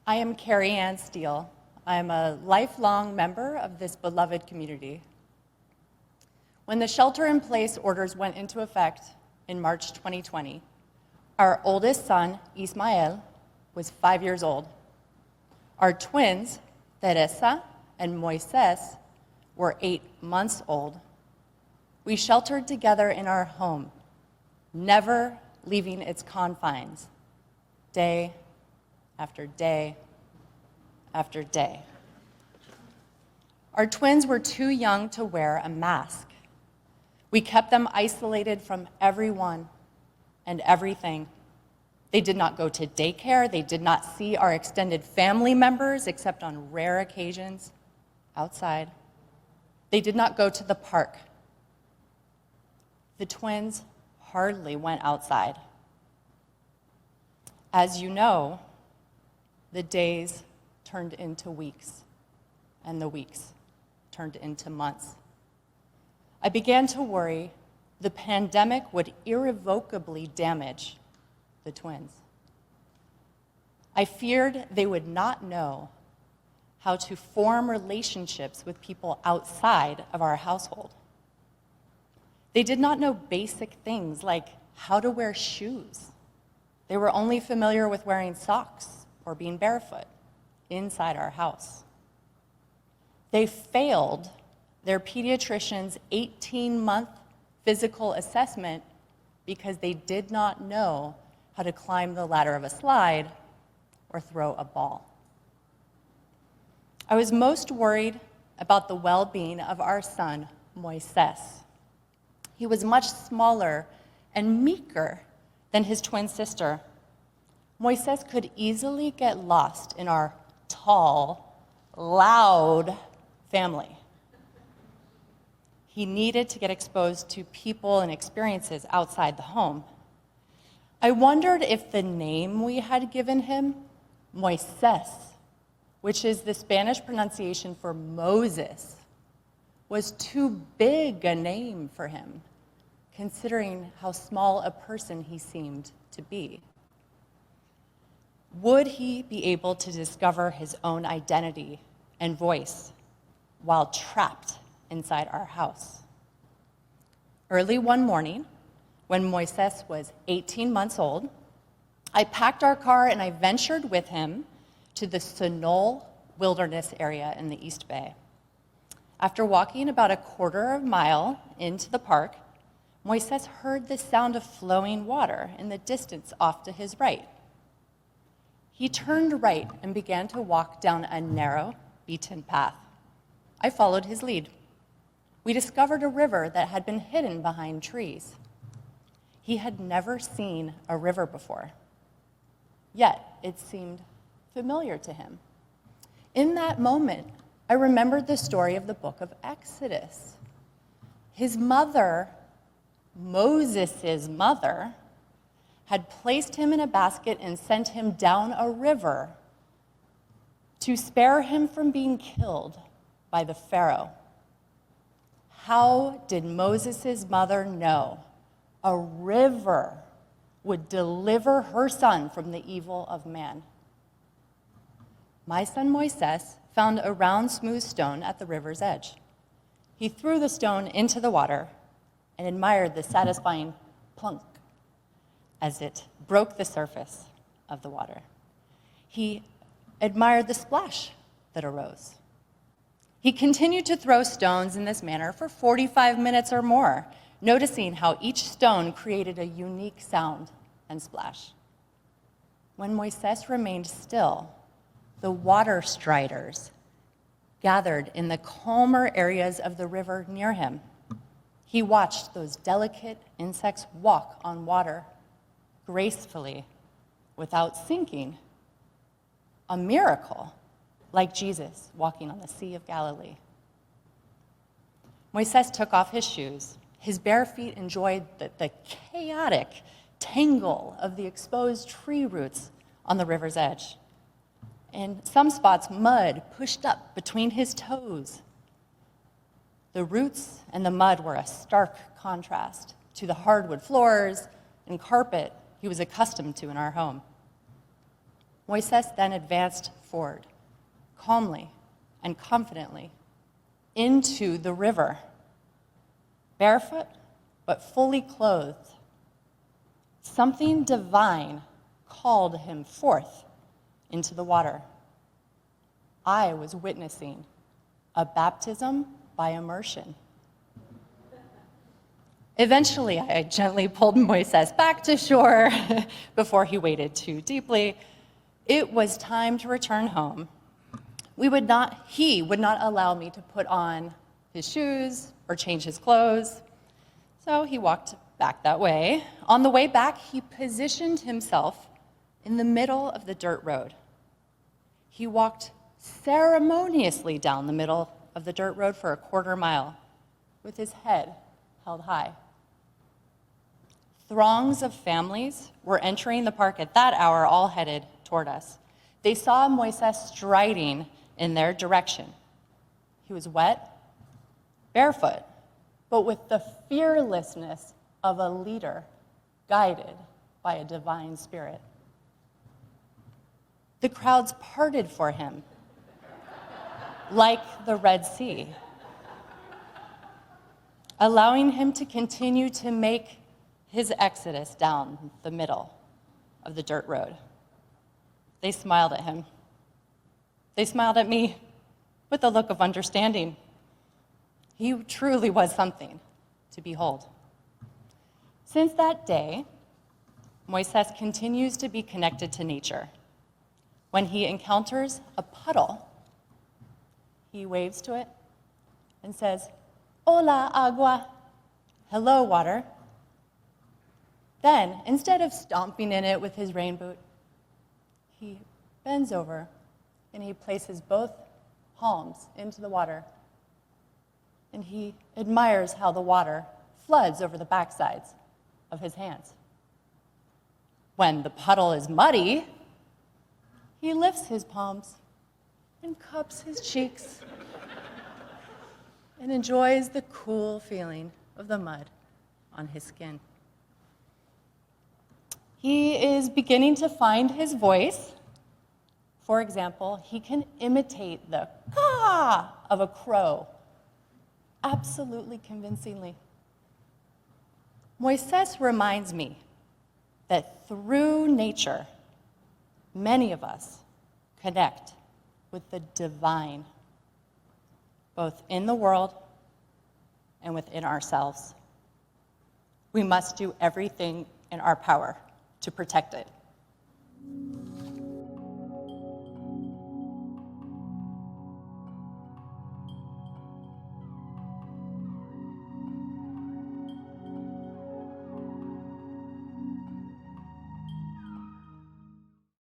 I am Kerianne Steele. I'm a lifelong member of this beloved community. When the shelter-in-place orders went into effect in March 2020, our oldest son, Ismael, was 5 years old. Our twins, Teresa and Moises, were 8 months old. We sheltered together in our home, never leaving its confines, day after day after day. Our twins were too young to wear a mask. We kept them isolated from everyone and everything. They did not go to daycare. They did not see our extended family members except on rare occasions outside. They did not go to the park. The twins hardly went outside. As you know, the days turned into weeks, and the weeks turned into months. I began to worry the pandemic would irrevocably damage the twins. I feared they would not know how to form relationships with people outside of our household. They did not know basic things like how to wear shoes. They were only familiar with wearing socks or being barefoot inside our house. They failed their pediatrician's 18-month physical assessment because they did not know how to climb the ladder of a slide or throw a ball. I was most worried about the well-being of our son, Moises. He was much smaller and meeker than his twin sister. Moises could easily get lost in our tall, loud family. He needed to get exposed to people and experiences outside the home. I wondered if the name we had given him, Moises, which is the Spanish pronunciation for Moses, was too big a name for him, considering how small a person he seemed to be. Would he be able to discover his own identity and voice while trapped inside our house? Early one morning, when Moises was 18 months old, I packed our car and I ventured with him to the Sunol Wilderness area in the East Bay. After walking about a quarter of a mile into the park, Moises heard the sound of flowing water in the distance off to his right. He turned right and began to walk down a narrow, beaten path. I followed his lead. We discovered a river that had been hidden behind trees. He had never seen a river before, yet it seemed familiar to him. In that moment, I remembered the story of the book of Exodus. His mother, Moses' mother, had placed him in a basket and sent him down a river to spare him from being killed by the Pharaoh. How did Moses' mother know a river would deliver her son from the evil of man? My son Moises found a round, smooth stone at the river's edge. He threw the stone into the water and admired the satisfying plunk as it broke the surface of the water. He admired the splash that arose. He continued to throw stones in this manner for 45 minutes or more, noticing how each stone created a unique sound and splash. When Moises remained still, the water striders gathered in the calmer areas of the river near him. He watched those delicate insects walk on water gracefully without sinking, a miracle like Jesus walking on the Sea of Galilee. Moises took off his shoes. His bare feet enjoyed the chaotic tangle of the exposed tree roots on the river's edge. In some spots, mud pushed up between his toes. The roots and the mud were a stark contrast to the hardwood floors and carpet he was accustomed to in our home. Moises then advanced forward, calmly and confidently, into the river, barefoot but fully clothed. Something divine called him forth into the water. I was witnessing a baptism by immersion. Eventually, I gently pulled Moises back to shore before he waded too deeply. It was time to return home. He would not allow me to put on his shoes or change his clothes, so he walked back that way. On the way back, he positioned himself in the middle of the dirt road. He walked ceremoniously down the middle of the dirt road for a quarter mile, with his head held high. Throngs of families were entering the park at that hour, all headed toward us. They saw Moises striding in their direction. He was wet, barefoot, but with the fearlessness of a leader guided by a divine spirit. The crowds parted for him like the Red Sea, allowing him to continue to make his exodus down the middle of the dirt road. They smiled at him. They smiled at me with a look of understanding. He truly was something to behold. Since that day, Moises continues to be connected to nature. When he encounters a puddle, he waves to it and says, "Hola, agua," hello, water. Then, instead of stomping in it with his rain boot, he bends over and he places both palms into the water, and he admires how the water floods over the backsides of his hands. When the puddle is muddy, he lifts his palms and cups his cheeks and enjoys the cool feeling of the mud on his skin. He is beginning to find his voice. For example, he can imitate the caw of a crow absolutely convincingly. Moises reminds me that through nature, many of us connect with the divine, both in the world and within ourselves. We must do everything in our power to protect it.